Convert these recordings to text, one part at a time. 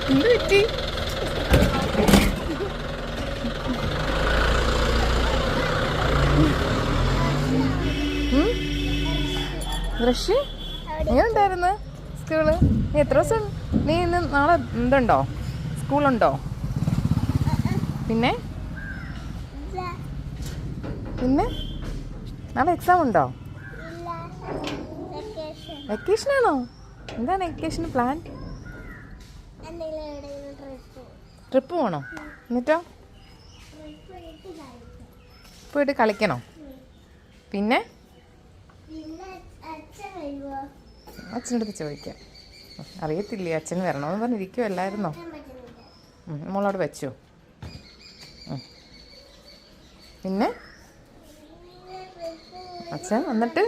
എന്ത് പറ്റി? ഋഷി എങ്ങനെ ഉണ്ടായിരുന്നു സ്കൂള്? നീ എത്ര ദിവസം നീ ഇന്ന് നാളെ എന്തുണ്ടോ സ്കൂളുണ്ടോ? പിന്നെ പിന്നെ നാളെ എക്സാം ഉണ്ടോ? വെക്കേഷനാണോ? എന്താണ് വെക്കേഷന് പ്ലാൻ? ട്രിപ്പ് പോകണോ? എന്നിട്ടോ പോയിട്ട് കളിക്കണോ? പിന്നെ അച്ഛനടുത്ത് ചോദിക്കാം. അറിയത്തില്ലേ, അച്ഛൻ വരണമെന്ന് പറഞ്ഞിരിക്കുമല്ലായിരുന്നോ? നമ്മളവിടെ വെച്ചോ. പിന്നെ അച്ഛൻ വന്നിട്ട്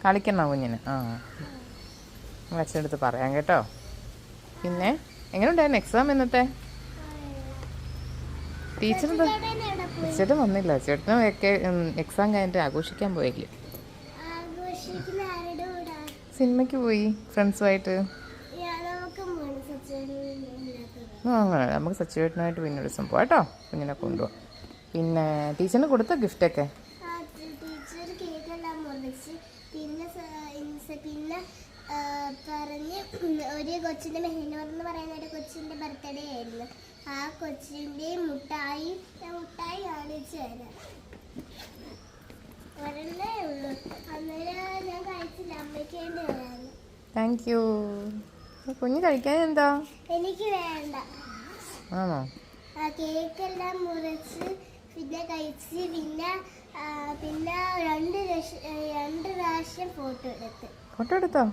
കളിക്കണോ കുഞ്ഞിന്? ആ, അച്ഛനടുത്ത് പറയാം കേട്ടോ. പിന്നെ എങ്ങനെ ഉണ്ടായിരുന്നു എക്സാം ഇന്നത്തെ? ചേട്ടൻ വന്നില്ല. ചേട്ടനും എക്സാം കഴിഞ്ഞിട്ട് ആഘോഷിക്കാൻ പോയില്ലേ? സിനിമയ്ക്ക് പോയി ഫ്രണ്ട്സുമായിട്ട്. അങ്ങനെ നമുക്ക് സച്ചുവേട്ടനായിട്ട് പിന്നെ ഒരു ദിവസം പോകാം കേട്ടോ. കുഞ്ഞിനെ കൊണ്ടുപോകാം. പിന്നെ ടീച്ചറിന് കൊടുത്ത ഗിഫ്റ്റൊക്കെ പിന്നെ പറഞ്ഞ് ഒരു കൊച്ചിൻ്റെ മെഹനൂർ എന്ന് പറയുന്ന ഒരു കൊച്ചിൻ്റെ ബർത്ത്ഡേ ആയിരുന്നു. ആ കൊച്ചിൻ്റെ മുട്ടായി കാണിച്ചു തരാം. ഒരെണ്ണേ ഉള്ളൂ. അന്നേരം ഞാൻ കഴിച്ചില്ല, അമ്മയ്ക്ക് വേണ്ടി വരാണ്. Thank you. കുഞ്ഞ് കഴിക്കാൻ എന്താ? എനിക്ക് വേണ്ട. ആണോ? കേക്കെല്ലാം മുറിച്ച് പിന്നെ കഴിച്ച് പിന്നെ രണ്ട് പ്രാവശ്യം ഫോട്ടോ എടുത്ത്. ഫോട്ടോ എടുത്തോ?